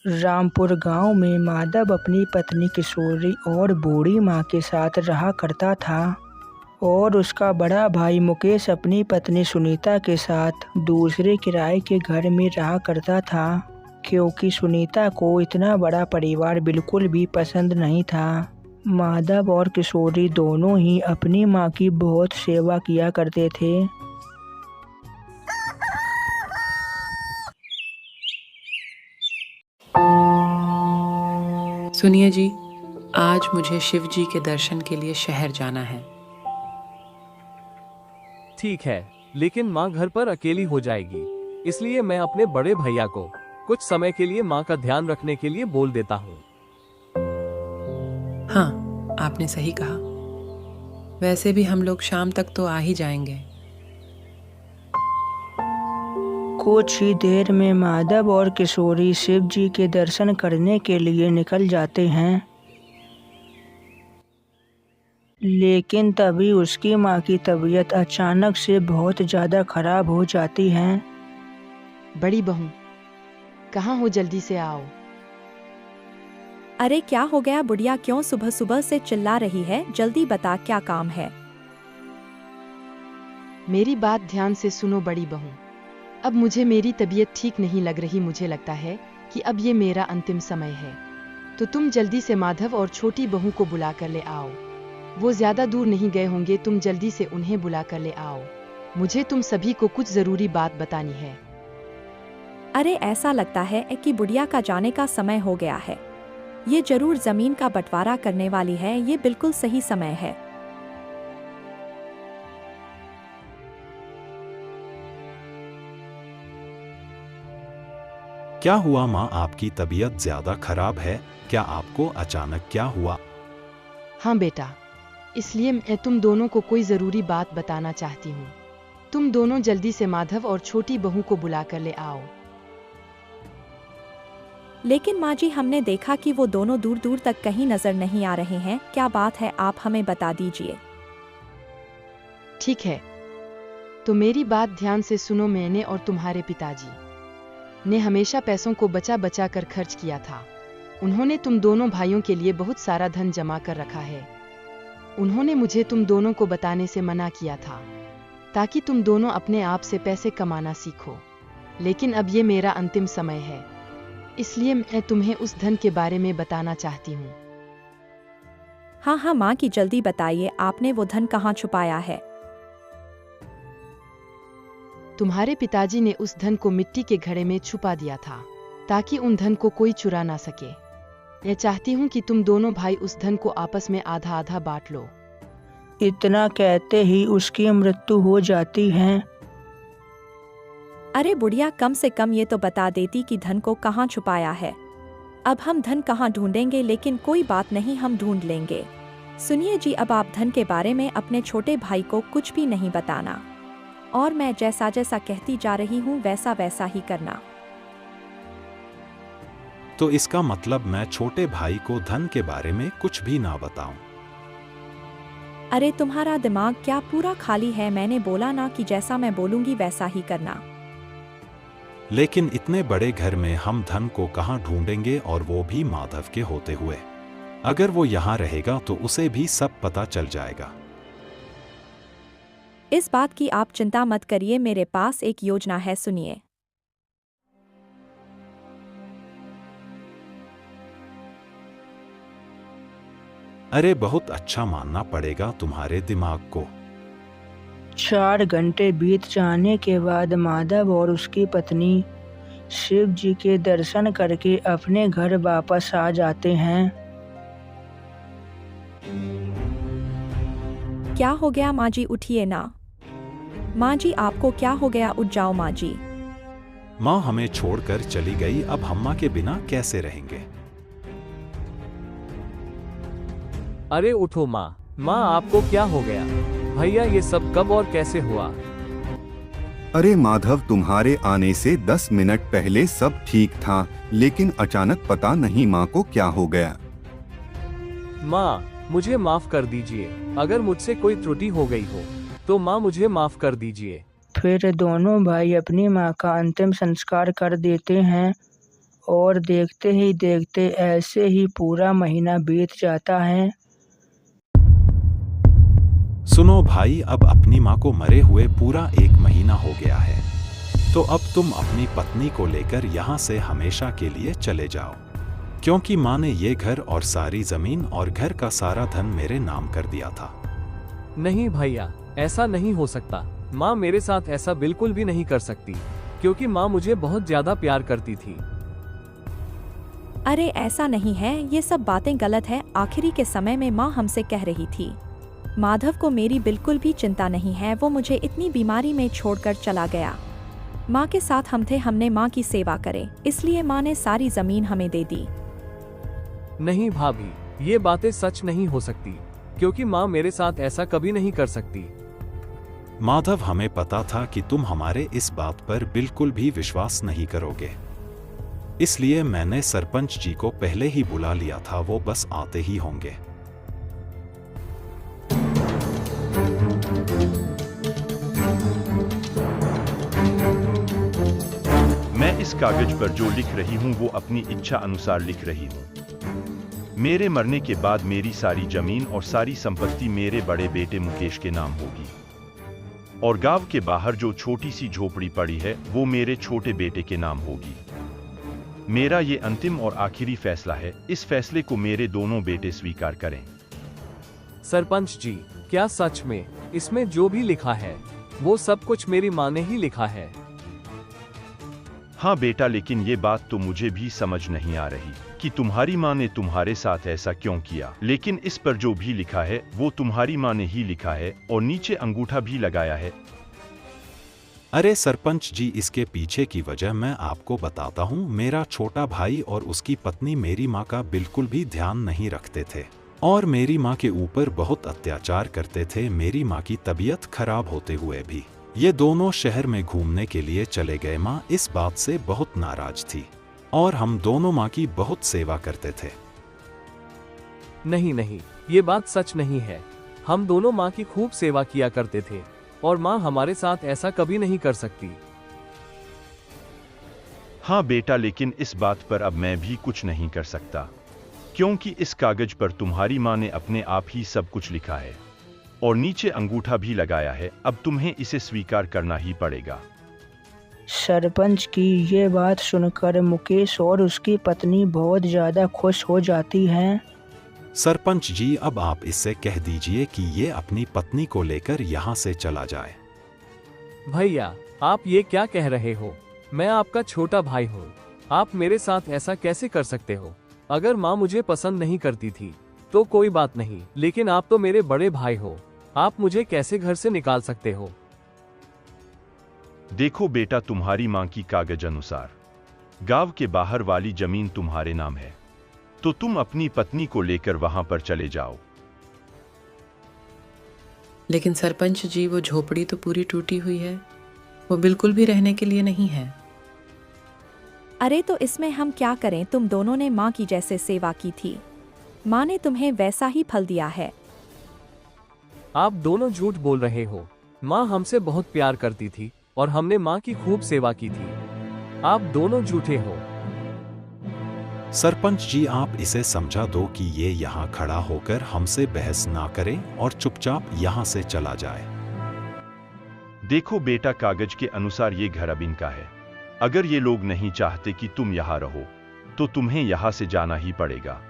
रामपुर गांव में माधव अपनी पत्नी किशोरी और बूढ़ी माँ के साथ रहा करता था और उसका बड़ा भाई मुकेश अपनी पत्नी सुनीता के साथ दूसरे किराए के घर में रहा करता था, क्योंकि सुनीता को इतना बड़ा परिवार बिल्कुल भी पसंद नहीं था। माधव और किशोरी दोनों ही अपनी माँ की बहुत सेवा किया करते थे। सुनिए जी, आज मुझे शिव जी के दर्शन के लिए शहर जाना है। ठीक है, लेकिन माँ घर पर अकेली हो जाएगी, इसलिए मैं अपने बड़े भैया को कुछ समय के लिए माँ का ध्यान रखने के लिए बोल देता हूँ। हाँ, आपने सही कहा। वैसे भी हम लोग शाम तक तो आ ही जाएंगे। कुछ ही देर में माधव और किशोरी शिव जी के दर्शन करने के लिए निकल जाते हैं, लेकिन तभी उसकी माँ की तबीयत अचानक से बहुत ज़्यादा खराब हो जाती है। बड़ी बहू, कहाँ हो? जल्दी से आओ। अरे क्या हो गया बुढ़िया, क्यों सुबह सुबह से चिल्ला रही है? जल्दी बता, क्या काम है? मेरी बात ध्यान से सुनो बड़ी बहू, अब मुझे मेरी तबीयत ठीक नहीं लग रही। मुझे लगता है कि अब ये मेरा अंतिम समय है, तो तुम जल्दी से माधव और छोटी बहू को बुला कर ले आओ। वो ज्यादा दूर नहीं गए होंगे, तुम जल्दी से उन्हें बुला कर ले आओ। मुझे तुम सभी को कुछ जरूरी बात बतानी है। अरे ऐसा लगता है कि बुढ़िया का जाने का समय हो गया है। ये जरूर जमीन का बंटवारा करने वाली है, ये बिल्कुल सही समय है। क्या हुआ माँ? आपकी तबीयत ज्यादा खराब है क्या? आपको अचानक क्या हुआ? हाँ बेटा, इसलिए मैं तुम दोनों को कोई जरूरी बात बताना चाहती हूँ। तुम दोनों जल्दी से माधव और छोटी बहू को बुला कर ले आओ। लेकिन माँ जी, हमने देखा कि वो दोनों दूर दूर तक कहीं नजर नहीं आ रहे हैं। क्या बात है, आप हमें बता दीजिए। ठीक है, तो मेरी बात ध्यान से सुनो। मैंने और तुम्हारे पिताजी ने हमेशा पैसों को बचा बचा कर खर्च किया था। उन्होंने तुम दोनों भाइयों के लिए बहुत सारा धन जमा कर रखा है। उन्होंने मुझे तुम दोनों को बताने से मना किया था, ताकि तुम दोनों अपने आप से पैसे कमाना सीखो। लेकिन अब ये मेरा अंतिम समय है, इसलिए मैं तुम्हें उस धन के बारे में बताना चाहती हूँ। हाँ हाँ माँ की, जल्दी बताइए, आपने वो धन कहाँ छुपाया है? तुम्हारे पिताजी ने उस धन को मिट्टी के घड़े में छुपा दिया था, ताकि उन धन को कोई चुरा ना सके। मैं चाहती हूँ कि तुम दोनों भाई उस धन को आपस में आधा आधा बांट लो। इतना कहते ही उसकी मृत्यु हो जाती है। अरे बुढ़िया, कम से कम ये तो बता देती कि धन को कहाँ छुपाया है। अब हम धन कहाँ ढूंढेंगे? लेकिन कोई बात नहीं, हम ढूंढ लेंगे। सुनिए जी, अब आप धन के बारे में अपने छोटे भाई को कुछ भी नहीं बताना, और मैं जैसा जैसा कहती जा रही हूँ वैसा वैसा ही करना। तो इसका मतलब मैं छोटे भाई को धन के बारे में कुछ भी ना बताऊं? अरे तुम्हारा दिमाग क्या पूरा खाली है? मैंने बोला ना कि जैसा मैं बोलूंगी वैसा ही करना। लेकिन इतने बड़े घर में हम धन को कहाँ ढूंढेंगे, और वो भी माधव के होते हुए? अगर वो यहाँ रहेगा तो उसे भी सब पता चल जाएगा। इस बात की आप चिंता मत करिए, मेरे पास एक योजना है, सुनिए। अरे बहुत अच्छा, मानना पड़ेगा तुम्हारे दिमाग को। 4 घंटे बीत जाने के बाद माधव और उसकी पत्नी शिव जी के दर्शन करके अपने घर वापस आ जाते हैं। क्या हो गया माँ जी? उठिए ना। माँ जी, आपको क्या हो गया? उठ जाओ माँ जी। माँ हमें छोड़कर चली गई, अब हम माँ के बिना कैसे रहेंगे? अरे उठो माँ। माँ, आपको क्या हो गया? भैया, ये सब कब और कैसे हुआ? अरे माधव, तुम्हारे आने से 10 मिनट पहले सब ठीक था, लेकिन अचानक पता नहीं माँ को क्या हो गया। माँ, मुझे माफ कर दीजिए। अगर मुझसे कोई त्रुटि हो गई हो तो माँ मुझे माफ कर दीजिए। फिर दोनों भाई अपनी माँ का अंतिम संस्कार कर देते हैं और देखते ही देखते ऐसे ही पूरा महीना बीत जाता है। सुनो भाई, अब अपनी माँ को मरे हुए पूरा 1 महीना हो गया है, तो अब तुम अपनी पत्नी को लेकर यहाँ से हमेशा के लिए चले जाओ, क्योंकि माँ ने ये घर और सारी जमीन और घर का सारा धन मेरे नाम कर दिया था। नहीं भैया, ऐसा नहीं हो सकता। माँ मेरे साथ ऐसा बिल्कुल भी नहीं कर सकती, क्योंकि माँ मुझे बहुत ज्यादा प्यार करती थी। अरे ऐसा नहीं है, ये सब बातें गलत है। आखिरी के समय में माँ हमसे कह रही थी, माधव को मेरी बिल्कुल भी चिंता नहीं है, वो मुझे इतनी बीमारी में छोड़कर चला गया। माँ के साथ हम थे, हमने माँ की सेवा करे, इसलिए माँ ने सारी जमीन हमें दे दी। नहीं भाभी, ये बातें सच नहीं हो सकती, क्योंकि माँ मेरे साथ ऐसा कभी नहीं कर सकती। माधव, हमें पता था कि तुम हमारे इस बात पर बिल्कुल भी विश्वास नहीं करोगे, इसलिए मैंने सरपंच जी को पहले ही बुला लिया था, वो बस आते ही होंगे। मैं इस कागज पर जो लिख रही हूँ वो अपनी इच्छा अनुसार लिख रही हूँ। मेरे मरने के बाद मेरी सारी जमीन और सारी संपत्ति मेरे बड़े बेटे मुकेश के नाम होगी, और गांव के बाहर जो छोटी सी झोपड़ी पड़ी है वो मेरे छोटे बेटे के नाम होगी। मेरा ये अंतिम और आखिरी फैसला है, इस फैसले को मेरे दोनों बेटे स्वीकार करें। सरपंच जी, क्या सच में इसमें जो भी लिखा है वो सब कुछ मेरी माँ ने ही लिखा है? हाँ बेटा, लेकिन ये बात तो मुझे भी समझ नहीं आ रही कि तुम्हारी माँ ने तुम्हारे साथ ऐसा क्यों किया, लेकिन इस पर जो भी लिखा है वो तुम्हारी माँ ने ही लिखा है और नीचे अंगूठा भी लगाया है। अरे सरपंच जी, इसके पीछे की वजह मैं आपको बताता हूँ। मेरा छोटा भाई और उसकी पत्नी मेरी माँ का बिल्कुल भी ध्यान नहीं रखते थे और मेरी माँ के ऊपर बहुत अत्याचार करते थे। मेरी माँ की तबीयत खराब होते हुए भी ये दोनों शहर में घूमने के लिए चले गए। माँ इस बात से बहुत नाराज थी और हम दोनों माँ की बहुत सेवा करते थे। नहीं नहीं, ये बात सच नहीं है। हम दोनों माँ की खूब सेवा किया करते थे और माँ हमारे साथ ऐसा कभी नहीं कर सकती। हाँ बेटा, लेकिन इस बात पर अब मैं भी कुछ नहीं कर सकता, क्योंकि इस कागज पर तुम्हारी माँ ने अपने आप ही सब कुछ लिखा है और नीचे अंगूठा भी लगाया है। अब तुम्हें इसे स्वीकार करना ही पड़ेगा। सरपंच की ये बात सुनकर मुकेश और उसकी पत्नी बहुत ज़्यादा खुश हो जाती हैं। सरपंच जी, अब आप इससे कह दीजिए कि ये अपनी पत्नी को लेकर यहाँ से चला जाए। भैया, आप ये क्या कह रहे हो? मैं आपका छोटा भाई हूँ, आप मेरे साथ ऐसा कैसे कर सकते हो? अगर माँ मुझे पसंद नहीं करती थी तो कोई बात नहीं, लेकिन आप तो मेरे बड़े भाई हो, आप मुझे कैसे घर से निकाल सकते हो? देखो बेटा, तुम्हारी माँ की कागज अनुसार गांव के बाहर वाली जमीन तुम्हारे नाम है, तो तुम अपनी पत्नी को लेकर वहां पर चले जाओ। लेकिन सरपंच जी, वो झोपड़ी तो पूरी टूटी हुई है, वो बिल्कुल भी रहने के लिए नहीं है। अरे तो इसमें हम क्या करें, तुम दोनों ने माँ की जैसे सेवा की थी, माँ ने तुम्हें वैसा ही फल दिया है। आप दोनों झूठ बोल रहे हो। माँ हमसे बहुत प्यार करती थी और हमने माँ की खूब सेवा की थी। आप दोनों झूठे हो। सरपंच जी, आप इसे समझा दो कि ये यहाँ खड़ा होकर हमसे बहस ना करे और चुपचाप यहाँ से चला जाए। देखो बेटा, कागज के अनुसार ये घर अब इनका है। अगर ये लोग नहीं चाहते कि तुम यहाँ रहो तो तुम्हें यहाँ से जाना ही पड़ेगा।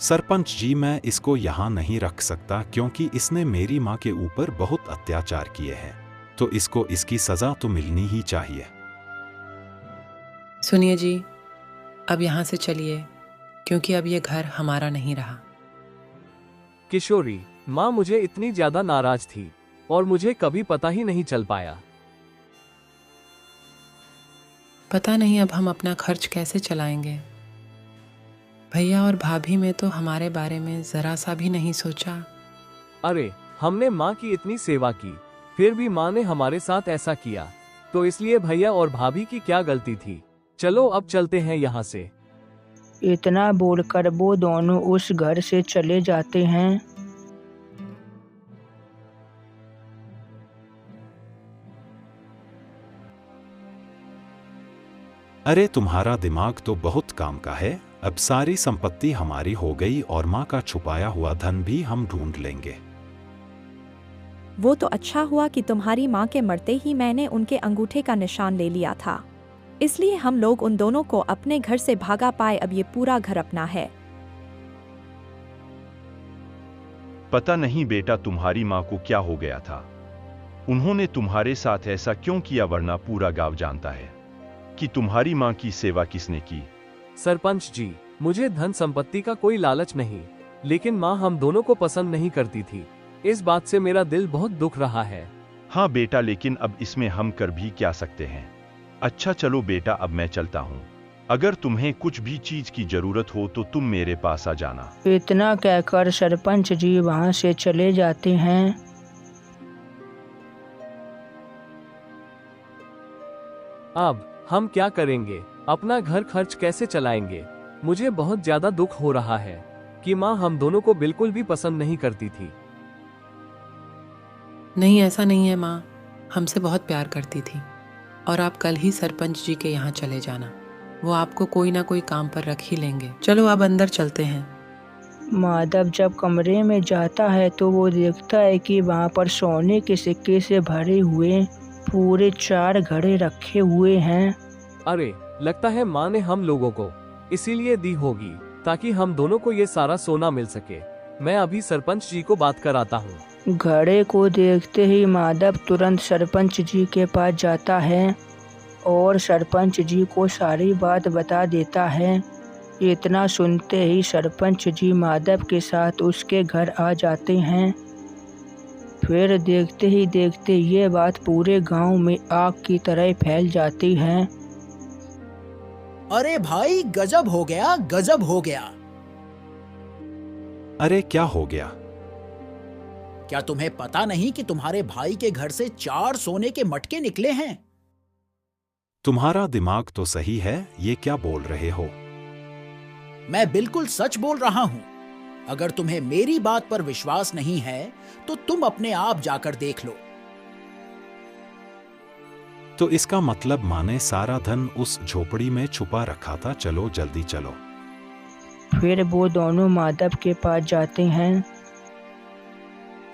सरपंच जी, मैं इसको यहाँ नहीं रख सकता, क्योंकि इसने मेरी माँ के ऊपर बहुत अत्याचार किए हैं, तो इसको इसकी सजा तो मिलनी ही चाहिए। सुनिए जी, अब यहाँ से चलिए, क्योंकि अब ये घर हमारा नहीं रहा। किशोरी, माँ मुझे इतनी ज्यादा नाराज थी और मुझे कभी पता ही नहीं चल पाया। पता नहीं अब हम अपना खर्च कैसे चलाएंगे। भैया और भाभी में तो हमारे बारे में जरा सा भी नहीं सोचा। अरे, हमने माँ की इतनी सेवा की, फिर भी माँ ने हमारे साथ ऐसा किया, तो इसलिए भैया और भाभी की क्या गलती थी? चलो अब चलते हैं यहाँ से। इतना बोलकर वो दोनों उस घर से चले जाते हैं। अरे तुम्हारा दिमाग तो बहुत काम का है। अब सारी संपत्ति हमारी हो गई और माँ का छुपाया हुआ धन भी हम ढूंढ लेंगे। वो तो अच्छा हुआ कि तुम्हारी माँ के मरते ही मैंने उनके अंगूठे का निशान ले लिया था, इसलिए हम लोग उन दोनों को अपने घर से भागा पाए। अब ये पूरा घर अपना है। पता नहीं बेटा तुम्हारी माँ को क्या हो गया था। उन्होंने तुम्हारे साथ ऐसा क्यों किया, वरना पूरा गांव जानता है कि तुम्हारी माँ की सेवा किसने की। सरपंच जी, मुझे धन संपत्ति का कोई लालच नहीं, लेकिन माँ हम दोनों को पसंद नहीं करती थी। इस बात से मेरा दिल बहुत दुख रहा है। हाँ बेटा, लेकिन अब इसमें हम कर भी क्या सकते हैं। अच्छा चलो बेटा, अब मैं चलता हूँ। अगर तुम्हें कुछ भी चीज की जरूरत हो तो तुम मेरे पास आ जाना। इतना कहकर सरपंच जी वहाँ से चले जाते हैं। अब हम क्या करेंगे? अपना घर खर्च कैसे चलाएंगे? मुझे बहुत ज्यादा दुख हो रहा है कि माँ हम दोनों को बिल्कुल भी पसंद नहीं करती थी। नहीं, ऐसा नहीं है। माँ हमसे बहुत प्यार करती थी और आप कल ही सरपंच जी के यहाँ चले जाना। वो आपको कोई ना कोई काम पर रख ही लेंगे। चलो अब अंदर चलते हैं। माधव जब कमरे में जाता है तो वो देखता है कि वहाँ पर सोने के सिक्के से भरे हुए पूरे 4 घड़े रखे हुए हैं। अरे, लगता है माँ ने हम लोगों को इसीलिए दी होगी ताकि हम दोनों को ये सारा सोना मिल सके। मैं अभी सरपंच जी को बात कराता हूँ। घड़े को देखते ही माधव तुरंत सरपंच जी के पास जाता है और सरपंच जी को सारी बात बता देता है। इतना सुनते ही सरपंच जी माधव के साथ उसके घर आ जाते हैं। फिर देखते ही देखते ये बात पूरे गांव में आग की तरह फैल जाती है। अरे भाई, गजब हो गया, गजब हो गया। अरे क्या हो गया? क्या तुम्हें पता नहीं कि तुम्हारे भाई के घर से 4 सोने के मटके निकले हैं? तुम्हारा दिमाग तो सही है, ये क्या बोल रहे हो? मैं बिल्कुल सच बोल रहा हूं। अगर तुम्हें मेरी बात पर विश्वास नहीं है तो तुम अपने आप जाकर देख लो। तो इसका मतलब माँ ने सारा धन उस झोपड़ी में छुपा रखा था। चलो जल्दी चलो। फिर वो दोनों माधव के पास जाते हैं।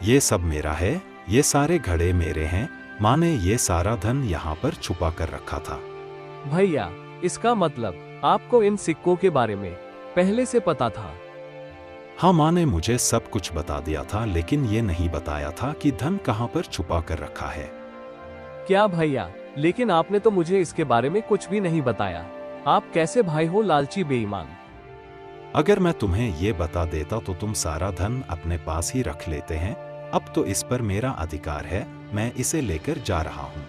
ये सब मेरा है, ये सारे घड़े मेरे हैं। माँ ने ये सारा धन यहाँ पर छुपा कर रखा था। भैया, इसका मतलब आपको इन सिक्कों के बारे में पहले से पता था? हाँ, माँ ने मुझे सब कुछ बता दिया था, लेकिन ये नहीं बताया था कि धन कहाँ पर छुपा कर रखा है। क्या भैया, लेकिन आपने तो मुझे इसके बारे में कुछ भी नहीं बताया। आप कैसे भाई हो, लालची बेईमान। अगर मैं तुम्हें ये बता देता तो तुम सारा धन अपने पास ही रख लेते हैं। अब तो इस पर मेरा अधिकार है, मैं इसे लेकर जा रहा हूँ।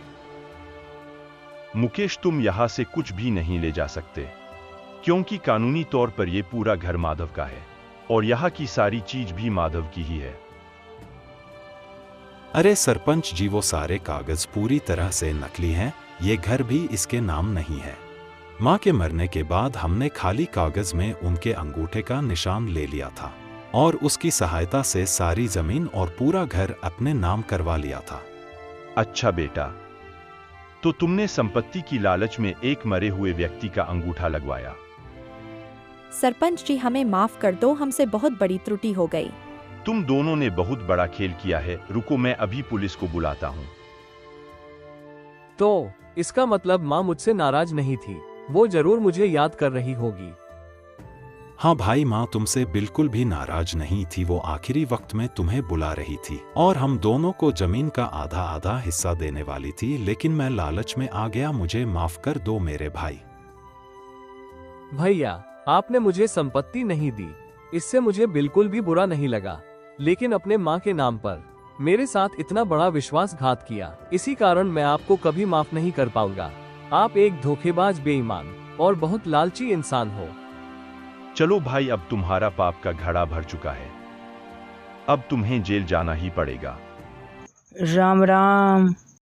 मुकेश, तुम यहाँ से कुछ भी नहीं ले जा सकते, क्योंकि कानूनी तौर पर यह पूरा घर माधव का है और यहाँ की सारी चीज भी माधव की ही है। अरे सरपंच जी, वो सारे कागज पूरी तरह से नकली हैं। ये घर भी इसके नाम नहीं है। माँ के मरने के बाद हमने खाली कागज में उनके अंगूठे का निशान ले लिया था और उसकी सहायता से सारी जमीन और पूरा घर अपने नाम करवा लिया था। अच्छा बेटा, तो तुमने संपत्ति की लालच में एक मरे हुए व्यक्ति का अंगूठा लगवाया। सरपंच जी, हमें माफ कर दो, हमसे बहुत बड़ी त्रुटि हो गई। तुम दोनों ने बहुत बड़ा खेल किया है। रुको, मैं अभी पुलिस को बुलाता हूँ। तो इसका मतलब माँ मुझसे नाराज नहीं थी, वो जरूर मुझे याद कर रही होगी। हाँ भाई, माँ तुमसे बिल्कुल भी नाराज नहीं थी। वो आखिरी वक्त में तुम्हें बुला रही थी और हम दोनों को जमीन का आधा आधा हिस्सा देने वाली थी, लेकिन मैं लालच में आ गया। मुझे माफ कर दो मेरे भाई। भैया, आपने मुझे संपत्ति नहीं दी, इससे मुझे बिल्कुल भी बुरा नहीं लगा, लेकिन अपने माँ के नाम पर मेरे साथ इतना बड़ा विश्वासघात किया, इसी कारण मैं आपको कभी माफ नहीं कर पाऊंगा। आप एक धोखेबाज, बेईमान और बहुत लालची इंसान हो। चलो भाई, अब तुम्हारा पाप का घड़ा भर चुका है। अब तुम्हें जेल जाना ही पड़ेगा। राम राम।